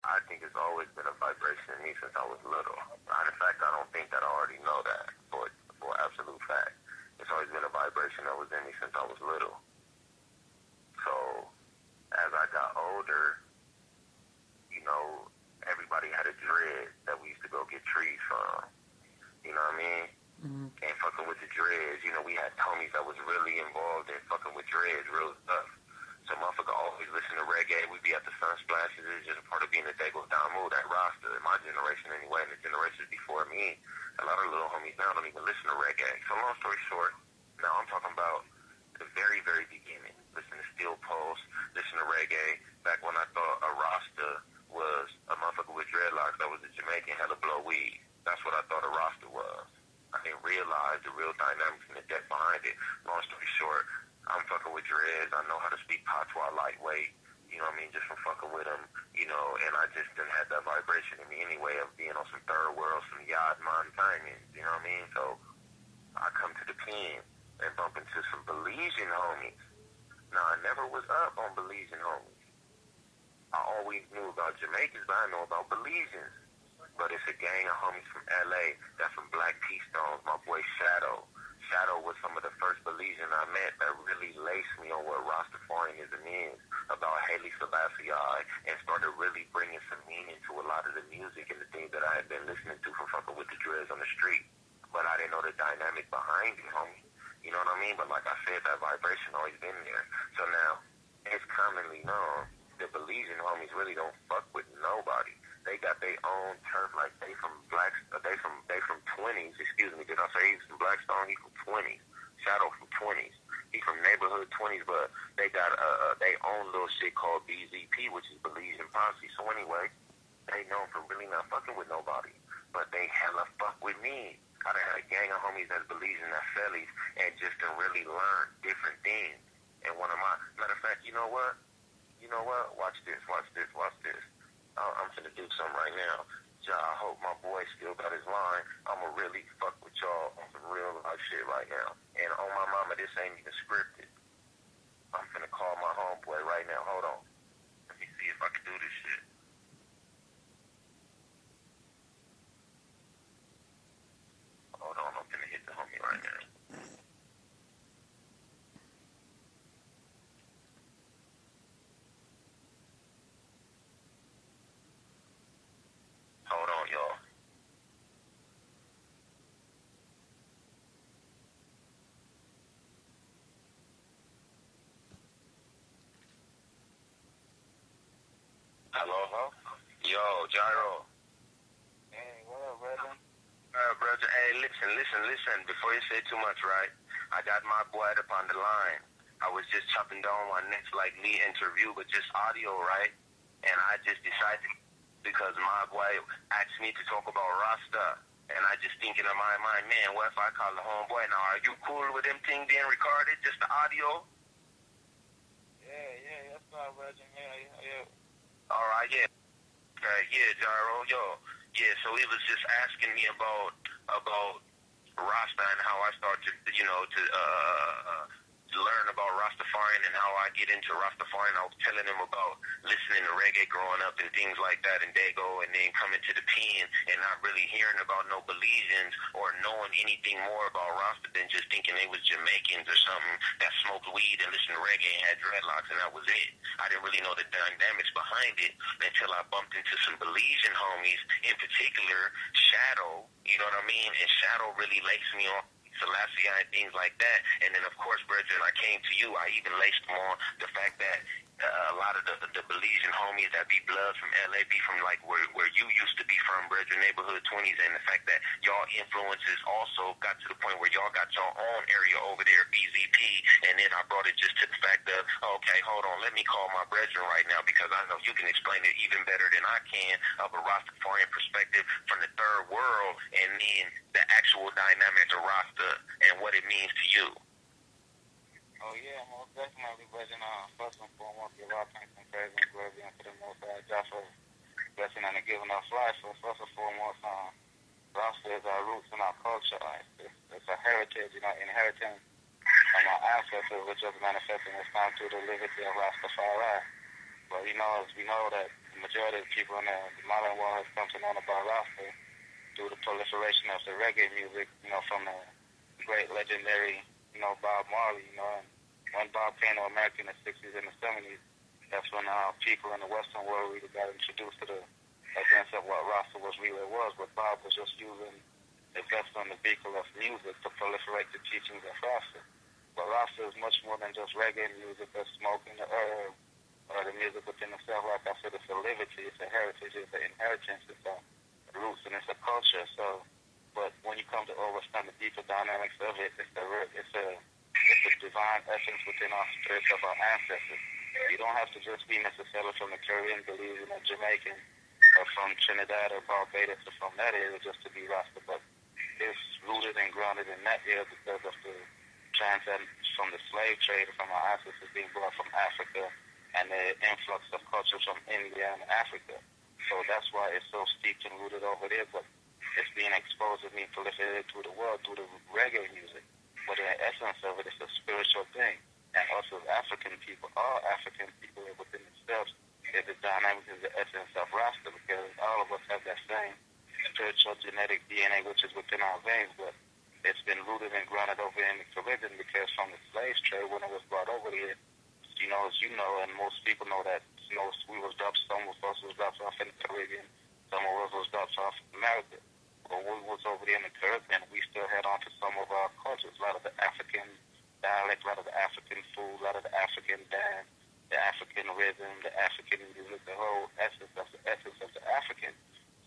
I think it's always been a vibration in me since I was little. In fact, I don't think that I already know that for absolute fact. It's always been a vibration that was in me since I was little. So, as I got older, you know, everybody had a dread that we used to go get trees from. You know what I mean? Mm-hmm. And fucking with the dreads, you know, we had homies that was really involved in fucking with dreads, real stuff. So motherfucker always listen to reggae. We be at the sun splashes. It's just a part of being a Dago down mood, that Rasta. In my generation anyway, and the generations before me, a lot of little homies now don't even listen to reggae. So long story short, now I'm talking about the very, very beginning. Listen to Steel Pulse, listen to reggae. Back when I thought a Rasta was a motherfucker with dreadlocks that was a Jamaican hella blow weed. That's what I thought a Rasta was. I didn't realize the real dynamics and the depth behind it. Long story short, I'm fucking with dreads. I know how to speak patois lightweight, you know what I mean, just from fucking with them, you know, and I just didn't have that vibration in me anyway of being on some third world, some yacht mind timing, you know what I mean? So I come to the pen and bump into some Belizean homies. Now, I never was up on Belizean homies. I always knew about Jamaicans, but I know about Belizeans. But it's a gang of homies from L.A. that's from Black T-Stones, my boy Shadow. Shadow was some of the first Belizean I met that really laced me on what Rastafarianism is about Haile Selassie and started really bringing some meaning to a lot of the music and the things that I had been listening to from fucking with the dreads on the street. But I didn't know the dynamic behind it, homie. You know what I mean? But like I said, that vibration always been there. So now, it's commonly known that Belizean homies really don't fuck with nobody. They got their own turf, like they from 20s, excuse me, did I say he's from Blackstone? He from 20s. Shadow from 20s. He from neighborhood 20s, but they got their own little shit called BZP, which is Belizean Posse. So anyway, they known for really not fucking with nobody, but they hella fuck with me. I done had a gang of homies that's Belizean, that's Fellies, and just to really learn different things. And one of my, matter of fact, you know what? Watch this. I'm finna do something right now. I hope my boy still got his line. I'ma really fuck with y'all on some real life shit right now. And on my mama, this ain't even scripted. I'm finna call my homeboy right now. Hold on. Let me see if I can do this shit. Hold on, I'm finna hit the homie right now. Hold on, y'all. Hello? Yo, Gyro. Hey, what up, brother? Brother, hey, listen. Before you say too much, right? I got my boy up on the line. I was just chopping down my next, lead interview, but just audio, right? And I just decided, because my boy asked me to talk about Rasta, and I just thinking in my mind, man, what if I call the homeboy? Now, are you cool with them things being recorded, just the audio? Yeah, that's fine, brother. Yeah. All right, yeah. Okay, yeah, Gyro, yo. Yeah, so he was just asking me about Rasta and how I started, to learn about Rastafarian and how I get into Rastafarian. I was telling him about listening to reggae growing up and things like that in Dago, and then coming to the pen and not really hearing about no Belizeans or knowing anything more about Rasta than just thinking they was Jamaicans or something that smoked weed and listened to reggae and had dreadlocks, and that was it. I didn't really know the dynamics behind it until I bumped into some Belizean homies, in particular Shadow, you know what I mean? And Shadow really laced me on Selassie and things like that. And then, of course, brethren, I came to you. I even laced them on the fact that a lot of the Belizean homies that be blood from L.A. be from, where you used to be from, brethren, neighborhood 20s, and the fact that y'all influences also got to the point where y'all got your own area over there, BZP, and then I brought it just to the fact of, okay, hold on, let me call my brethren right now, because I know you can explain it even better than I can of a Rastafarian perspective from the third world, and then the actual dynamics of Rasta and what it means to you. Oh, yeah, most definitely, brother. First and foremost, give all thanks and praise and glory unto the Most High Jah for blessing and giving us life. So first and foremost, Rasta is our roots and our culture. It's a heritage, inheriting from our ancestors, which is manifesting this time through the liberty of Rastafari. But, as we know that the majority of the people in the modern world has come to know about Rasta through the proliferation of the reggae music, from the great legendary, Bob Marley, and when Bob came to America in the 60s and the 70s, that's when people in the Western world really got introduced to the events of what Rasta really was. But Bob was just using the vessel and the vehicle of music to proliferate the teachings of Rasta. But Rasta is much more than just reggae music or smoking the herb or the music within itself. Like I said, it's a liberty, it's a heritage, it's an inheritance, it's a roots, and it's a culture. So, but when you come to understand the deeper dynamics of it, it's a divine essence within our spirits of our ancestors. You don't have to just be necessarily from the Caribbean, Belizean, or Jamaican, or from Trinidad or Barbados, or from that area just to be Rasta, but it's rooted and grounded in that area because of the transcend from the slave trade from our ancestors being brought from Africa and the influx of culture from India and Africa. So that's why it's so steeped and rooted over there, but it's being exposed and being proliferated through the world through the reggae music. But the essence of it is a spiritual thing. And also African people, all African people within themselves, is the dynamic, is the essence of Rasta, because all of us have that same spiritual genetic DNA which is within our veins, but it's been rooted and grounded over in the Caribbean because from the slave trade when it was brought over here, as you know, and most people know that, we was dropped, some of us was dropped off in the Caribbean, some of us was dropped off in America. But when we was over there in the Caribbean, we still had on to some of our cultures, a lot of the African dialect, a lot of the African food, a lot of the African dance, the African rhythm, the African music, the whole essence of the African.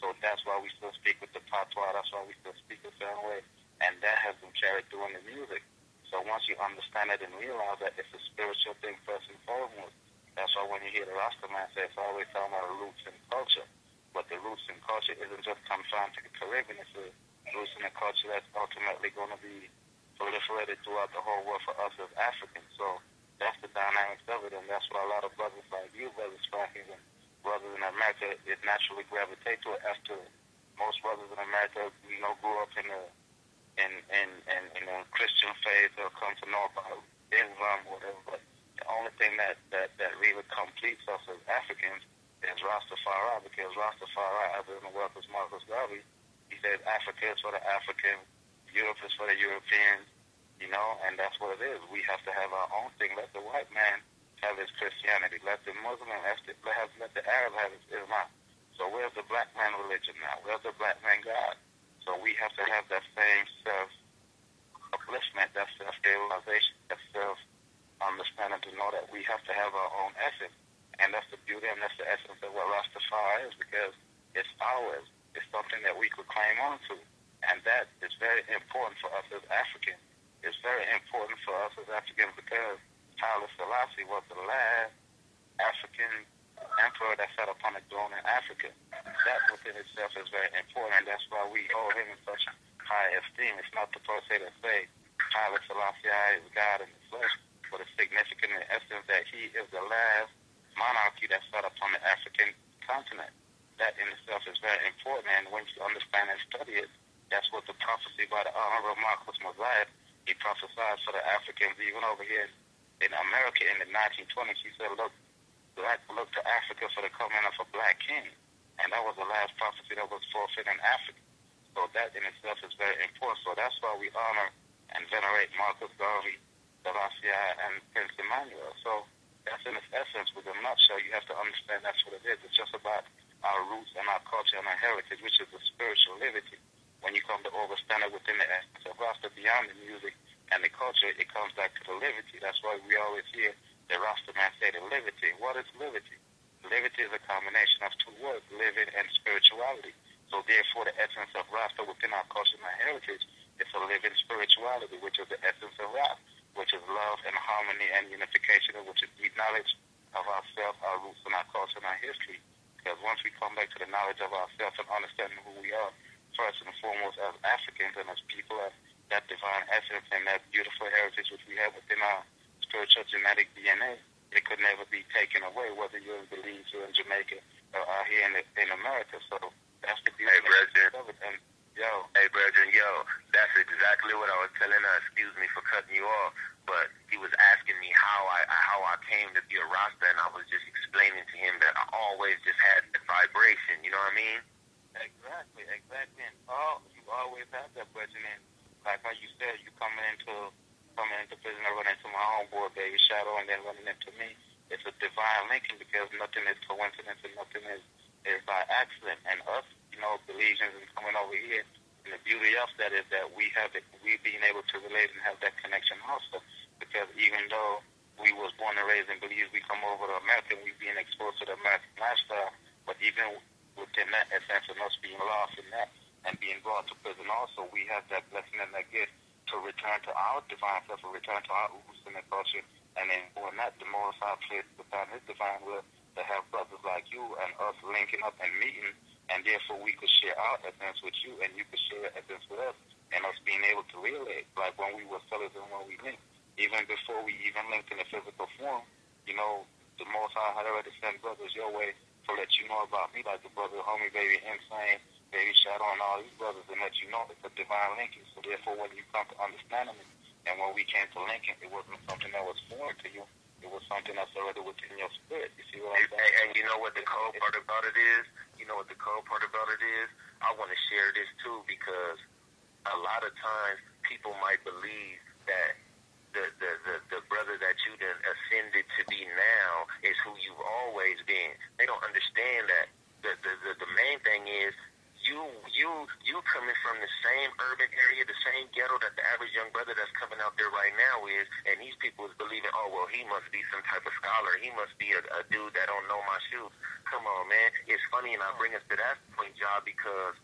So that's why we still speak with the patois, that's why we still speak a certain way. And that has been carried through in the music. So once you understand it and realize that it's a spiritual thing first and foremost, that's why when you hear the Rasta man say it's always talking about roots and culture. But the roots and culture isn't just confined to the Caribbean, it's a roots and a culture that's ultimately going to be proliferated throughout the whole world for us as Africans. So that's the dynamics of it, and that's why a lot of brothers like you, Brothers Spank, and brothers in America, it naturally gravitate to it after most brothers in America, grew up in the Christian faith or come to know about Islam or whatever. But the only thing that really completes us as Africans is Rastafari, because Rastafari, as in the work was Marcus Garvey, he said Africa is for the Africans, Europe is for the Europeans, and that's what it is. We have to have our own thing. Let the white man have his Christianity. Let the Muslim let the Arab have his Islam. So where's the black man religion now? Where's the black man God? So we have to have that same self-upliftment, that self-realization, that self-understanding to know that we have to have our own essence. And that's the beauty and that's the essence of what Rastafari is, because it's ours. It's something that we could claim on to. And that is very important for us as Africans. It's very important for us as Africans because Haile Selassie was the last African emperor that sat upon a throne in Africa. That within itself is very important, and that's why we hold him in such high esteem. It's not the per se to say Haile Selassie is God in the flesh, but it's significant in essence that he is the last monarchy that sat upon the African continent. That in itself is very important, and when you understand and study it, that's what the prophecy by the Honorable Marcus Mosiah, he prophesied for the Africans, even over here in America in the 1920s. He said, look to Africa for the coming of a black king. And that was the last prophecy that was fulfilled in Africa. So that in itself is very important. So that's why we honor and venerate Marcus Garvey, Selassie, and Prince Emmanuel. So that's in its essence. With a nutshell, you have to understand that's what it is. It's just about our roots and our culture and our heritage, which is the spiritual liberty. When you come to understand it within the essence of Rasta, beyond the music and the culture, it comes back to the liberty. That's why we always hear the Rasta man say the liberty. What is liberty? Liberty is a combination of two words, living and spirituality. So therefore, the essence of Rasta within our culture and our heritage is a living spirituality, which is the essence of Rasta, which is love and harmony and unification, which is deep knowledge of ourselves, our roots and our culture and our history. Because once we come back to the knowledge of ourselves and understanding who we are, first and foremost as Africans and as people, as that divine essence and that beautiful heritage which we have within our spiritual genetic DNA, it could never be taken away, whether you're in Belize or in Jamaica or out here in America. So that's the beauty of it. And Hey, brethren, that's exactly what I was telling her. Excuse me for cutting you off, but he was asking me how I came to be a Rasta, and I was just explaining to know what I mean? Exactly. And you always have that bridging in. Like how you said, you coming into prison and running into my homeboy, Baby Shadow, and then running into me. It's a divine linking because nothing is coincidence and nothing is by accident. And us, Belizeans and coming over here, and the beauty of that is that we being able to relate and have that connection also. Because even though we was born and raised in Belize, we come over to America, we being exposed to the American lifestyle, but even within that essence of us being lost in that and being brought to prison also, we have that blessing and that gift to return to our divine self, or return to our Ubusin and culture, and then doing that, the Most High place within His divine will to have brothers like you and us linking up and meeting, and therefore we could share our essence with you, and you could share essence with us, and us being able to relate, like when we were fellas and when we linked, even before we even linked in a physical form, the Most High had already sent brothers your way to let you know about me, like the brother, homie, Baby Insane, Baby Shadow, and all these brothers, and let you know it's a divine linking. So therefore, when you come to understanding it, and when we came to linking, it wasn't something that was foreign to you. It was something that's already within your spirit. You see what I'm saying? And you know what the cold part about it is? I want to share this too, because a lot of times people might believe that the brother that you done ascended to be now is who you've always been. They don't understand that. The main thing is you coming from the same urban area, the same ghetto that the average young brother that's coming out there right now is, and these people is believing, oh, well, he must be some type of scholar. He must be a dude that don't know my shoes. Come on, man. It's funny, and I bring us to that point, Job, because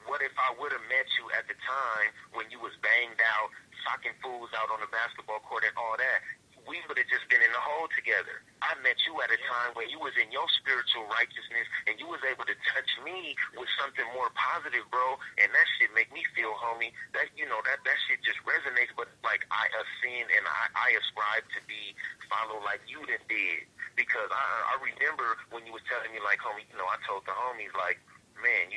what if I would have met you at the time when you was banged out, socking fools out on the basketball court and all that? We would have just been in the hole together. I met you at a time when you was in your spiritual righteousness and you was able to touch me with something more positive, bro. And that shit make me feel, homie, that that shit just resonates. But like I ascend and I ascribe to be followed like you done did. Because I remember when you was telling me, like, homie, I told the homies, like, man,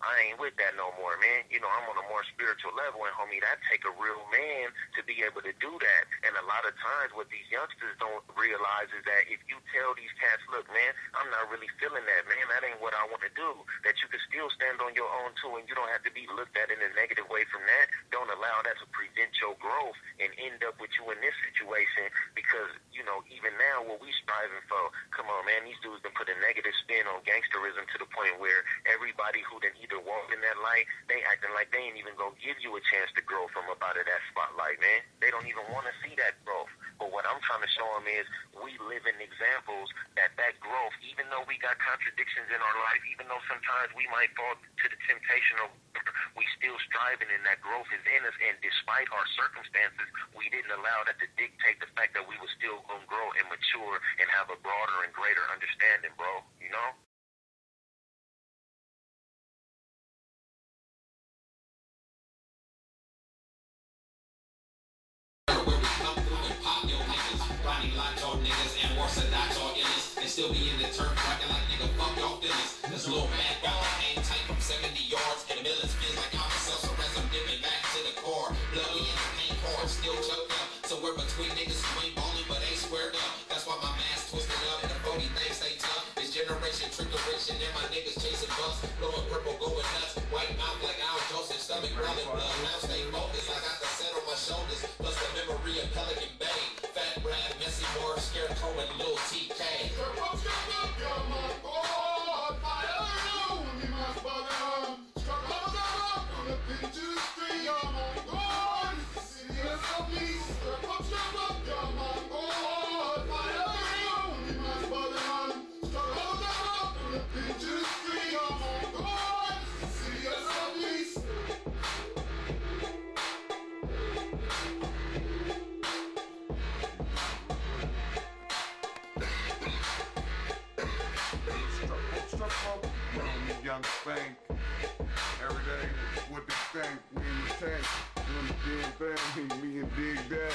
I ain't with that no more, man. I'm on a more spiritual level, and homie, that take a real man to be able to do that. And a lot of times what these youngsters don't realize is that if you tell these cats, look, man, I'm not really feeling that, man, that ain't what I want to do, that you can still stand on your own too, and you don't have to be looked at in a negative way from that. Don't allow that to prevent your growth and end up with you in this situation, because, even now what we striving for, come on, man, these dudes done put a negative spin on gangsterism to the point where everybody who done either walk in that light, they acting like they ain't even gonna give you a chance to grow from up out of that spotlight, man. They don't even want to see that growth. But what I'm trying to show them is we live in examples that growth, even though we got contradictions in our life, even though sometimes we might fall to the temptation of we still striving, and that growth is in us, and despite our circumstances, we didn't allow that to dictate the fact that we were still gonna grow and mature and have a broader and greater understanding, bro. Still be in the turf rocking like nigga, fuck y'all feelings. This little mad guy ain't tight from 70 yards, and the millions feels like I'm a self as I'm dipping back to the car. Bloody in the paint car, still choked up. Somewhere between niggas who ain't ballin' but ain't squared up. That's why my mask twisted up and the 40 things stay tough. This generation trickeration and my niggas chasing bucks. Blowing purple, going nuts. White mouth like Al Joseph, stomach growling blood. Now stay focused, I got the set on my shoulders. Plus the memory of Pelican Bay. Fat Brad, Messy Moore, Scarecrow, and Lil TK. Young Spank, every day with the stank, we in the tank, doing the damn thing, me and Dig that,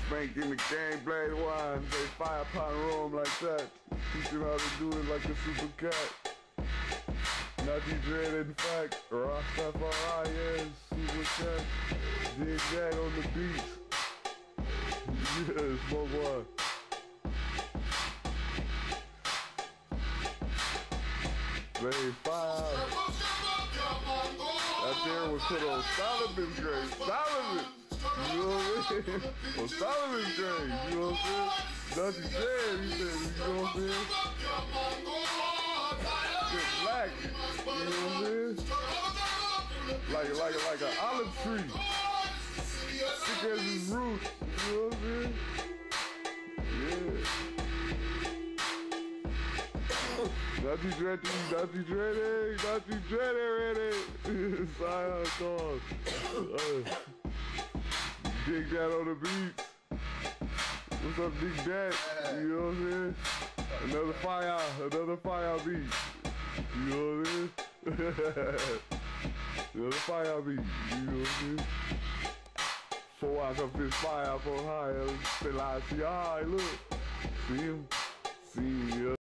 Spank in the game, blade wine, they fire pot room like that, teach you how to do it like a super cat, not dread in fact, Rastafarian, super cat, Dig that on the beats, yeah, smoke one. Man, fire. That there was put on Solomon's grave. Solomon! You know what I mean? On Solomon's grave, you know what I'm saying? Dutty said, he said, you know what I'm saying? It's black, you know what I'm saying? Like an olive tree. Thick as his roots, you know what I'm saying? Yeah. Dutty dready, ready. Side dog. Dig that on the beat. What's up, Dig that? You know what I'm saying? Another fire beat. You know what I'm saying? Another fire beat. You know what I'm saying? 4 hours of this fire for high. Feel like, see, look. See him? See him, yeah.